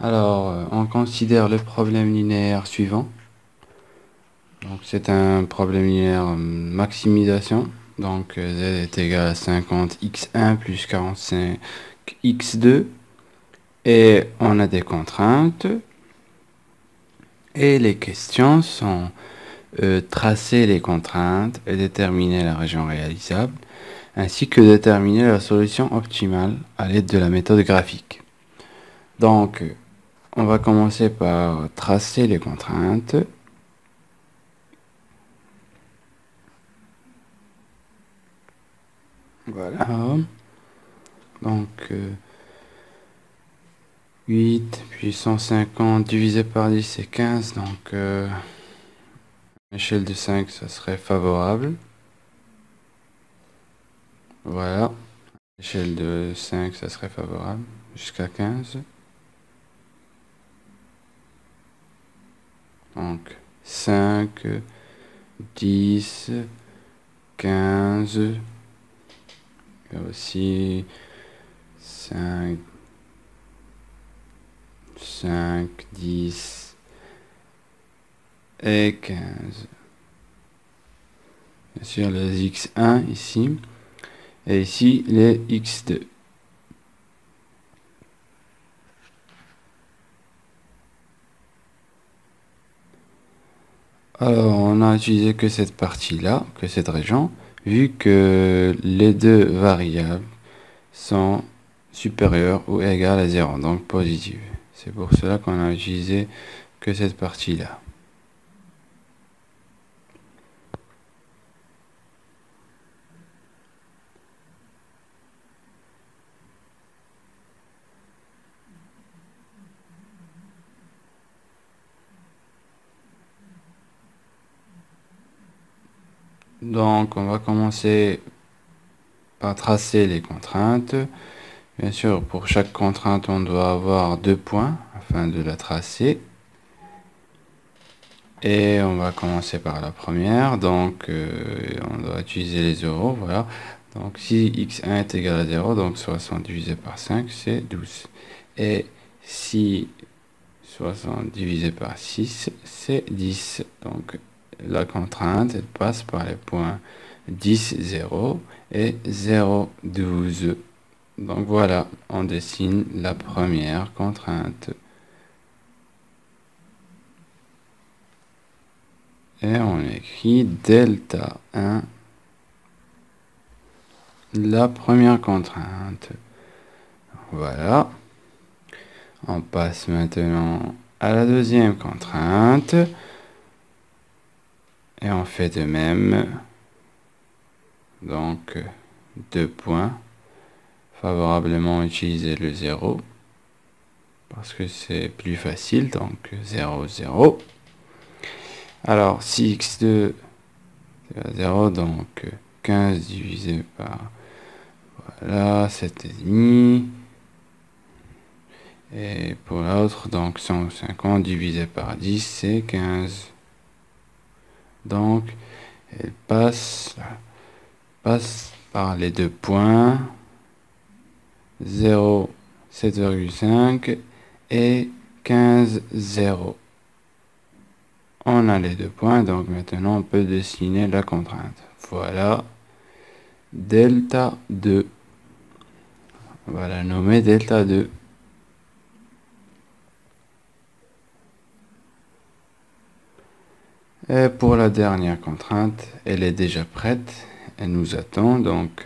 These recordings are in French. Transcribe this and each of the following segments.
Alors, on considère le problème linéaire suivant. Donc, c'est un problème linéaire maximisation. Donc, z est égal à 50x1 plus 45x2. Et on a des contraintes. Et les questions sont tracer les contraintes et déterminer la région réalisable, ainsi que déterminer la solution optimale à l'aide de la méthode graphique. Donc, on va commencer par tracer les contraintes. Voilà. Donc, 8 puis 150 divisé par 10, c'est 15. Donc, échelle de 5, ça serait favorable. Voilà. Échelle de 5, ça serait favorable. Jusqu'à 15. Donc, 5, 10, 15. Il y a aussi 5, 10 et 15. Bien sûr, les x1 ici. Et ici, les x2. Alors, on a utilisé que cette partie-là, que cette région, vu que les deux variables sont supérieures ou égales à 0, donc positives. C'est pour cela qu'on a utilisé que cette partie-là. Donc, on va commencer par tracer les contraintes. Bien sûr, pour chaque contrainte, on doit avoir 2 points afin de la tracer. Et on va commencer par la première. Donc, on doit utiliser les euros. Voilà. Donc, si x1 est égal à 0, donc 60 divisé par 5, c'est 12. Et si 60 divisé par 6, c'est 10. Donc, la contrainte, elle passe par les points 10, 0 et 0, 12. Donc voilà, on dessine la première contrainte. Et on écrit delta 1, la première contrainte. Voilà. On passe maintenant à la deuxième contrainte. Et on fait de même. Donc, 2 points. Favorablement utiliser le 0. Parce que c'est plus facile. Donc, 0, 0. Alors, si x2 est à 0, donc 15 divisé par, voilà, 7,5. Et pour l'autre, donc 150 divisé par 10, c'est 15. Donc, elle passe par les deux points 0, 7,5 et 15, 0. On a les deux points, donc maintenant on peut dessiner la contrainte. Voilà, delta 2. On va la nommer delta 2. Et pour la dernière contrainte, elle est déjà prête. Elle nous attend. Donc,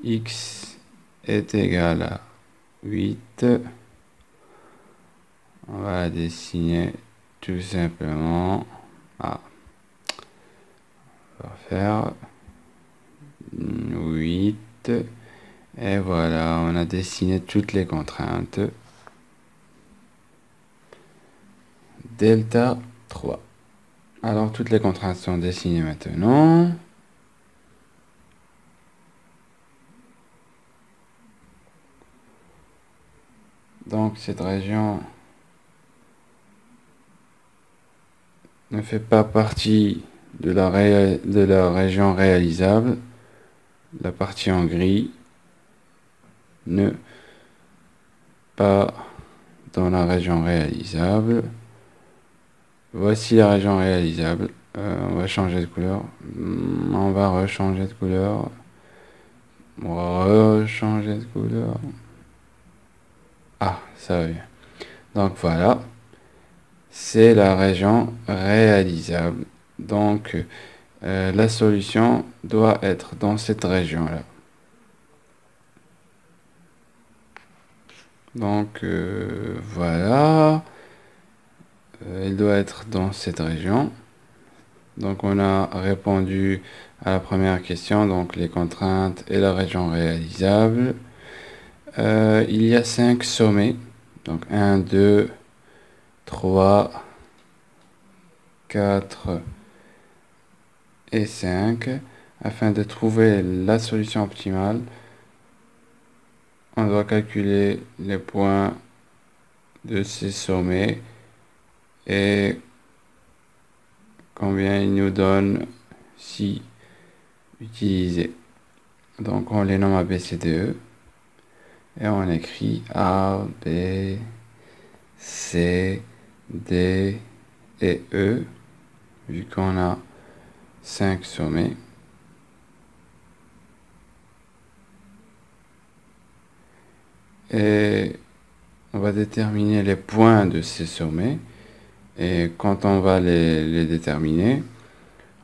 x est égal à 8. On va la dessiner tout simplement. On va faire 8. Et voilà, on a dessiné toutes les contraintes. Delta 3. Alors, toutes les contraintes sont dessinées maintenant. Donc, cette région ne fait pas partie de la région réalisable. La partie en gris ne pas dans la région réalisable. Voici la région réalisable. On va changer de couleur. On va rechanger de couleur. On va rechanger de couleur. Ah, ça va bien. Donc voilà. C'est la région réalisable. Donc la solution doit être dans cette région-là. Donc voilà. Il doit être dans cette région. Donc on a répondu à la première question, donc les contraintes et la région réalisable. Il y a 5 sommets. Donc 1, 2, 3, 4 et 5. Afin de trouver la solution optimale, on doit calculer les points de ces sommets et combien il nous donne si utilisé. Donc on les nomme A, B, C, D, E. Et on écrit A, B, C, D et E, vu qu'on a 5 sommets. Et on va déterminer les points de ces sommets. Et quand on va les déterminer,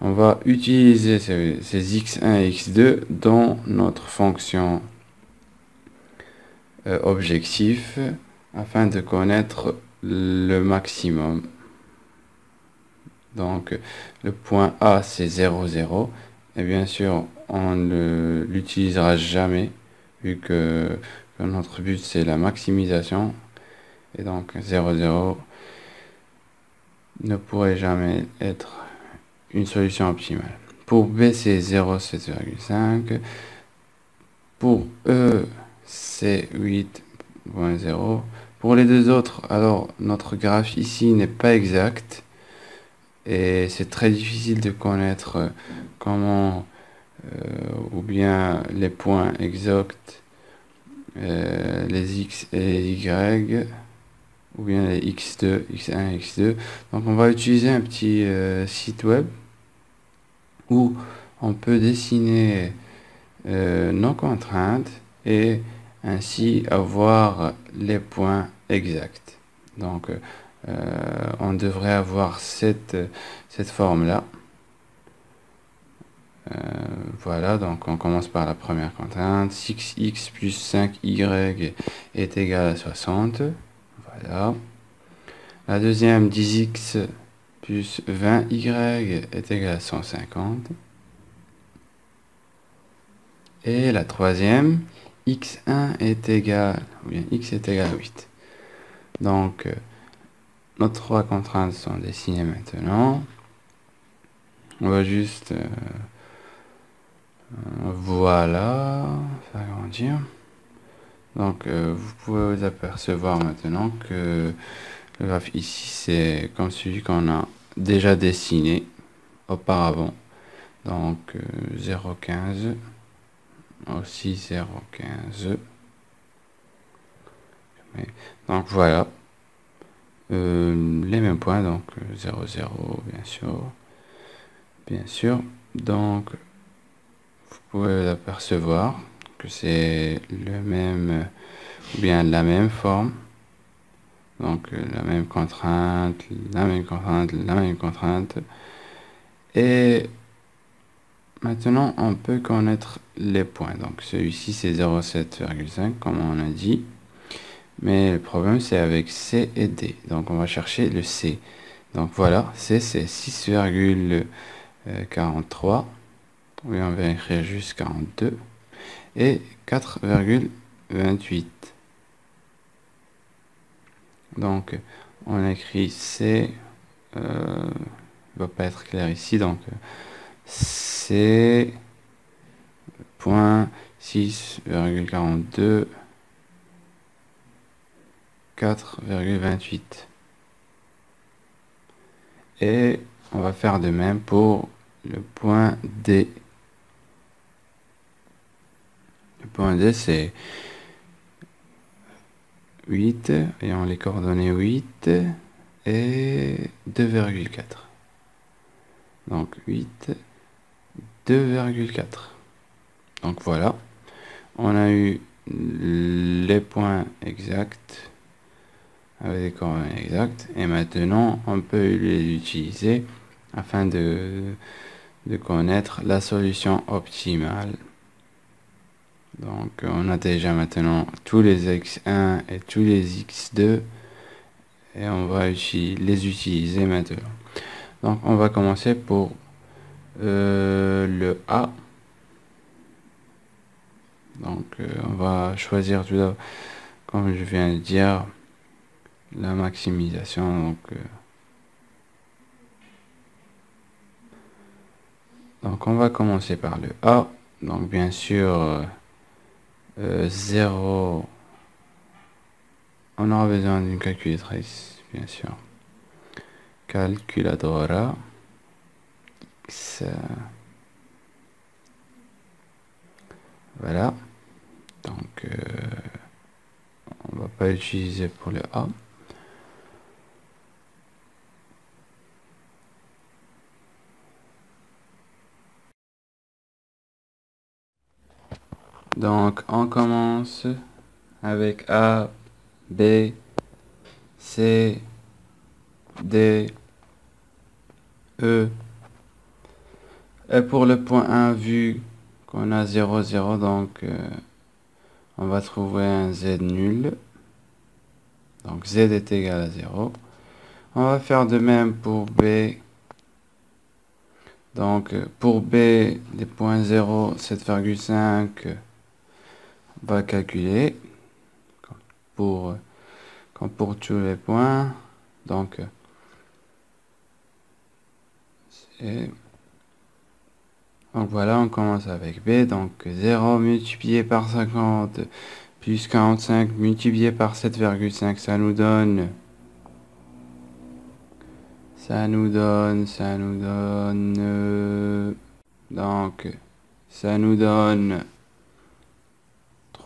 on va utiliser ces x1 et x2 dans notre fonction objectif afin de connaître le maximum. Donc le point A c'est 0, 0. Et bien sûr, on ne l'utilisera jamais vu que notre but c'est la maximisation. Et donc 0, 0 ne pourrait jamais être une solution optimale. Pour B, c'est 0,7,5. Pour E, c'est 8,0. Pour les deux autres, alors notre graphe ici n'est pas exact. Et c'est très difficile de connaître comment, ou bien les points exacts, les X et les Y, ou bien les X2, X1, X2. Donc on va utiliser un petit site web où on peut dessiner nos contraintes et ainsi avoir les points exacts. Donc on devrait avoir cette forme-là. Voilà, donc on commence par la première contrainte. 6x plus 5y est égal à 60. Voilà. La deuxième, 10x plus 20y est égal à 150. Et la troisième, x1 est égal, ou bien x est égal à 8. Donc, nos trois contraintes sont dessinées maintenant. On va juste, voilà, faire agrandir. Donc, vous pouvez vous apercevoir maintenant que le graphe ici, c'est comme celui qu'on a déjà dessiné auparavant. Donc, 0,15, aussi 0,15. Donc, voilà. Les mêmes points, donc 0, 0, bien sûr. Bien sûr. Donc, vous pouvez apercevoir que c'est le même, ou bien la même forme. Donc, la même contrainte, la même contrainte, la même contrainte. Et maintenant, on peut connaître les points. Donc, celui-ci, c'est 0,7,5, comme on a dit. Mais le problème, c'est avec C et D. Donc, on va chercher le C. Donc, voilà, C, c'est 6,43. Oui, on va écrire juste 42. Et 4,28. Donc, on écrit C. Il ne va pas être clair ici. Donc, C. Point 6,42. 4,28. Et on va faire de même pour le point D. Le point D, c'est 8, ayant les coordonnées 8 et 2,4. Donc 8, 2,4. Donc voilà, on a eu les points exacts avec les coordonnées exactes, et maintenant on peut les utiliser afin de connaître la solution optimale. Donc on a déjà maintenant tous les x1 et tous les x2 et on va les utiliser maintenant. Donc on va commencer pour le A. Donc on va choisir tout d'abord, comme je viens de dire, la maximisation. Donc on va commencer par le A. Donc bien sûr 0, on aura besoin d'une calculatrice, bien sûr. Calculadora X, voilà. Donc on va pas utiliser pour le A. Donc on commence avec A, B, C, D, E. Et pour le point 1, vu qu'on a 0, 0, donc on va trouver un Z nul. Donc Z est égal à 0. On va faire de même pour B. Donc pour B, les points 0, 7,5, on va calculer comme pour tous les points. Donc voilà, on commence avec B. Donc 0 multiplié par 50 plus 45 multiplié par 7,5, ça nous donne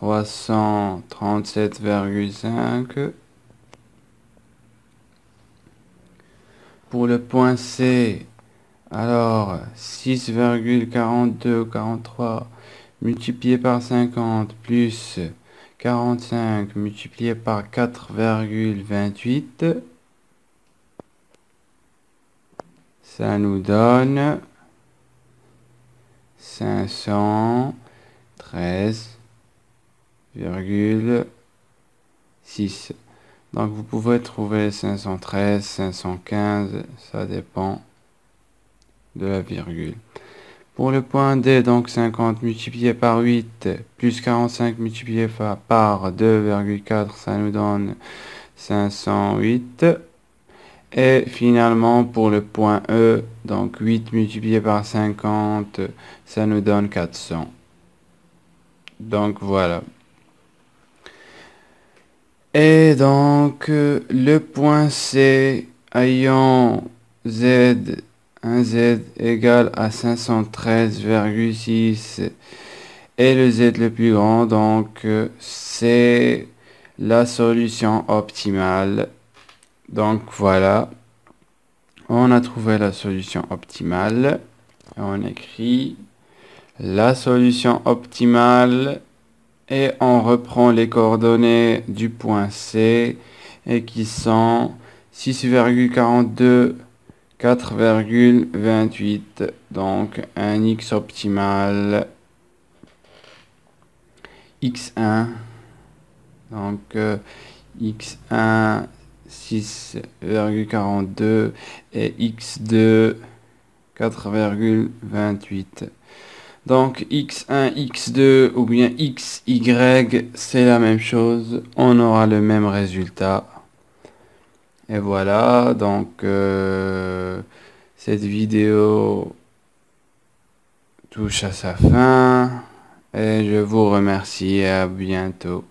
337,5. Pour le point C, alors 6,42 43 multiplié par 50 plus 45 multiplié par 4,28, ça nous donne 513,6. Donc vous pouvez trouver 513, 515, ça dépend de la virgule. Pour le point D, donc 50 multiplié par 8 plus 45 multiplié par 2,4, ça nous donne 508. Et finalement, pour le point E, donc 8 multiplié par 50, ça nous donne 400. Donc voilà. Et donc, le point C ayant un Z égal à 513,6 et le Z le plus grand, donc c'est la solution optimale. Donc voilà, on a trouvé la solution optimale. On écrit la solution optimale et on reprend les coordonnées du point C et qui sont 6,42, 4,28. Donc un X optimal X1. Donc X1 6,42 et X2 4,28. Donc X1, X2 ou bien XY, c'est la même chose. On aura le même résultat. Et voilà, donc cette vidéo touche à sa fin. Et je vous remercie et à bientôt.